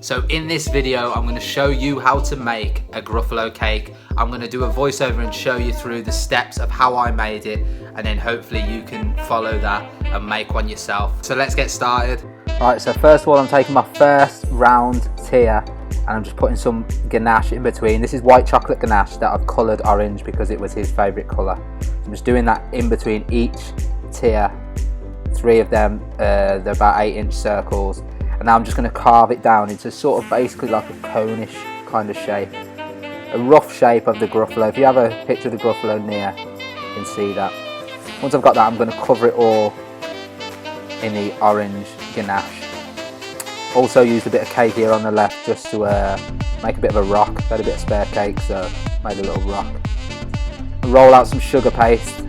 So in this video, I'm going to show you how to make a Gruffalo cake. I'm going to do a voiceover and show you through the steps of how I made it, and then hopefully you can follow that and make one yourself. So let's get started. Right, so first of all, I'm taking my first round tier and I'm just putting some ganache in between. This is white chocolate ganache that I've coloured orange because it was his favourite colour. I'm just doing that in between each tier. 3 of them, they're about 8-inch circles. And now I'm just going to carve it down into sort of basically like a conish kind of shape. A rough shape of the Gruffalo. If you have a picture of the Gruffalo near, you can see that. Once I've got that, I'm going to cover it all in the orange ganache. Also used a bit of cake here on the left just to make a bit of a rock. I had a bit of spare cake, so made a little rock. Roll out some sugar paste.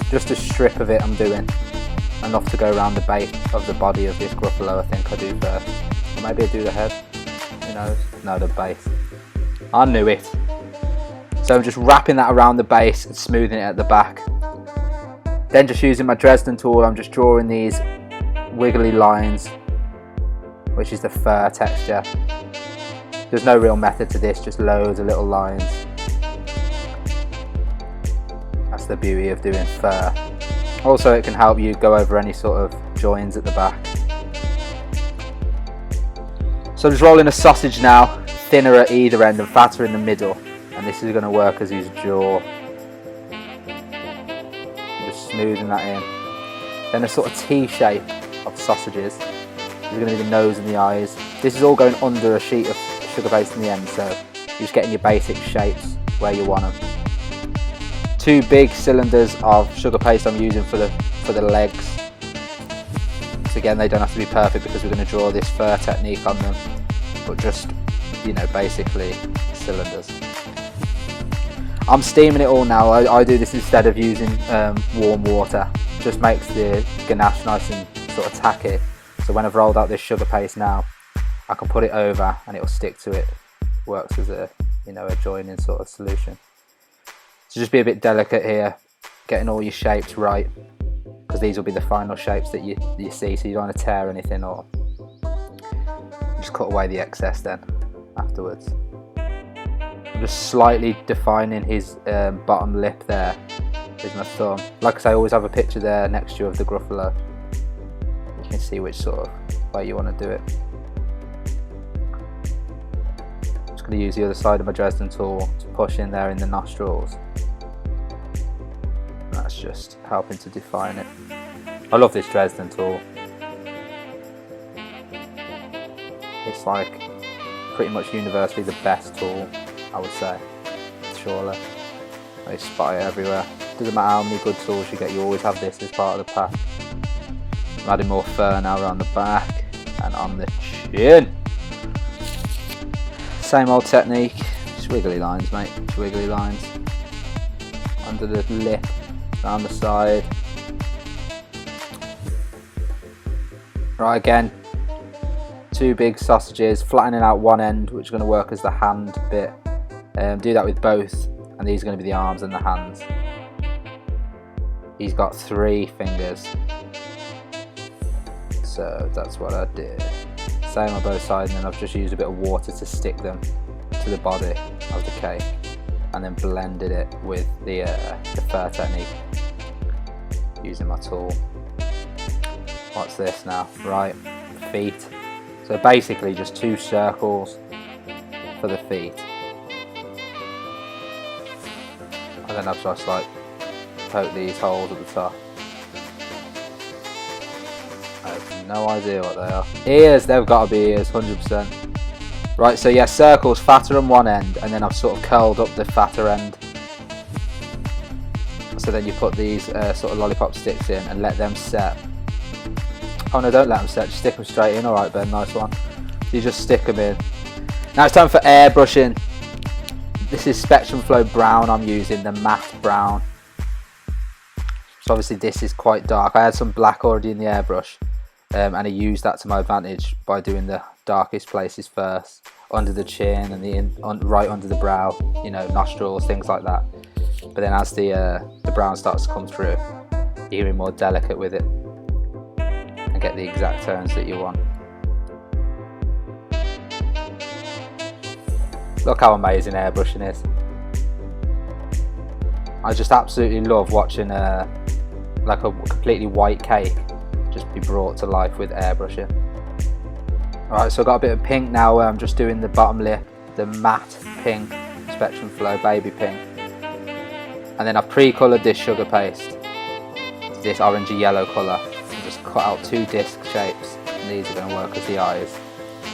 Just a strip of it I'm doing. Enough to go around the base of the body of this Gruffalo, I think I do first. Or maybe I do the head. Who knows? No, the base. I knew it. So I'm just wrapping that around the base and smoothing it at the back. Then just using my Dresden tool, I'm just drawing these wiggly lines, which is the fur texture. There's no real method to this, just loads of little lines. That's the beauty of doing fur. Also, it can help you go over any sort of joins at the back. So I'm just rolling a sausage now, thinner at either end and fatter in the middle. And this is going to work as his jaw. Just smoothing that in. Then a sort of T shape of sausages. This is going to be the nose and the eyes. This is all going under a sheet of sugar paste in the end, so you're just getting your basic shapes where you want them. 2 big cylinders of sugar paste I'm using for the legs. So again, they don't have to be perfect because we're going to draw this fur technique on them, but just, you know, basically cylinders. I'm steaming it all now. I do this instead of using warm water. Just makes the ganache nice and sort of tacky. So when I've rolled out this sugar paste now, I can put it over and it will stick to it. Works as a, you know, a joining sort of solution. So just be a bit delicate here, getting all your shapes right, because these will be the final shapes that you see, so you don't want to tear anything, or just cut away the excess then afterwards. I'm just slightly defining his bottom lip there with my thumb. Like I say, I always have a picture there next to you of the Gruffalo. You can see which sort of way you want to do it. Just going to use the other side of my Dresden tool to push in there in the nostrils. That's just helping to define it. I love this Dresden tool. It's like pretty much universally the best tool, I would say. Surely. They spot it everywhere. Doesn't matter how many good tools you get, you always have this as part of the pack. I'm adding more fur now around the back and on the chin. Same old technique, just wiggly lines, mate. Just wiggly lines. Under the lip, around the side. Right, again, 2 big sausages, flattening out one end, which is going to work as the hand bit. Do that with both, and these are going to be the arms and the hands. He's got 3 fingers, so that's what I did. Same on both sides, and then I've just used a bit of water to stick them to the body of the cake, and then blended it with the fur technique using my tool. What's this now? Right, feet. So basically just 2 circles for the feet. And then I've just like poke these holes at the top. I have no idea what they are. Ears, they've got to be ears, 100%. Right, so yeah, circles, fatter on one end, and then I've sort of curled up the fatter end. So then you put these sort of lollipop sticks in and let them set. Oh no, don't let them set, just stick them straight in. Alright Ben, nice one. So you just stick them in. Now it's time for airbrushing. This is Spectrum Flow Brown I'm using, the matte brown. So obviously this is quite dark. I had some black already in the airbrush, and I used that to my advantage by doing the darkest places first, under the chin and right under the brow, you know, nostrils, things like that. But then as the brown starts to come through, you're going to be more delicate with it and get the exact tones that you want. Look how amazing airbrushing is. I just absolutely love watching like a completely white cake just be brought to life with airbrushing. Alright, so I've got a bit of pink now where I'm just doing the bottom lip, the matte pink Spectrum Flow baby pink. And then I've pre-coloured this sugar paste, this orangey yellow colour. So just cut out 2 disc shapes, and these are going to work as the eyes.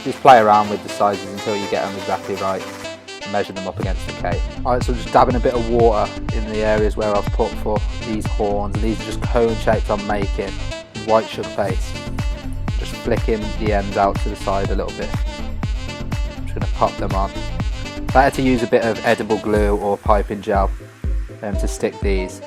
Just play around with the sizes until you get them exactly right. Measure them up against the cake. Alright, so I'm just dabbing a bit of water in the areas where I've put for these horns, and these are just cone shapes I'm making with white sugar paste. Just flicking the ends out to the side a little bit. I'm just going to pop them on. Better to use a bit of edible glue or piping gel to stick these.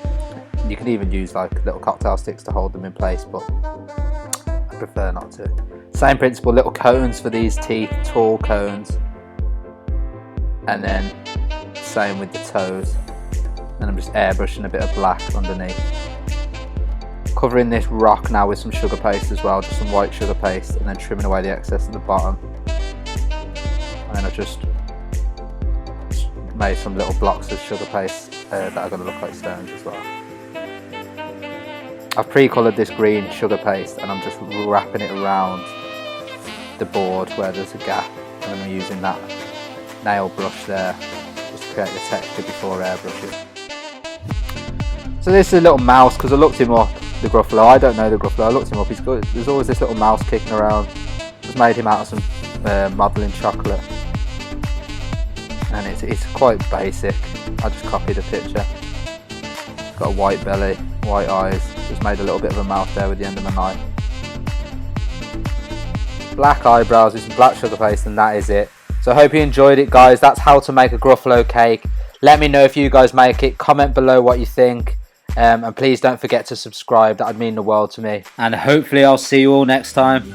You can even use like little cocktail sticks to hold them in place, but I prefer not to. Same principle, little cones for these teeth, tall cones. And then same with the toes. And I'm just airbrushing a bit of black underneath. Covering this rock now with some sugar paste as well, just some white sugar paste, and then trimming away the excess at the bottom. And then I've just made some little blocks of sugar paste that are going to look like stones as well. I've pre-coloured this green sugar paste and I'm just wrapping it around the board where there's a gap, and I'm using that nail brush there just to create the texture before airbrushing. So this is a little mouse, because I looked him up, the Gruffalo. I don't know the Gruffalo, I looked him up. There's always this little mouse kicking around. Just made him out of some modelling chocolate, and it's quite basic. I just copied a picture. It's got a white belly, white eyes. Just made a little bit of a mouth there with the end of my knife. Black eyebrows with some black sugar paste, and that is it. So I hope you enjoyed it, guys. That's how to make a Gruffalo cake. Let me know if you guys make it. Comment below what you think. And please don't forget to subscribe. That would mean the world to me. And hopefully I'll see you all next time.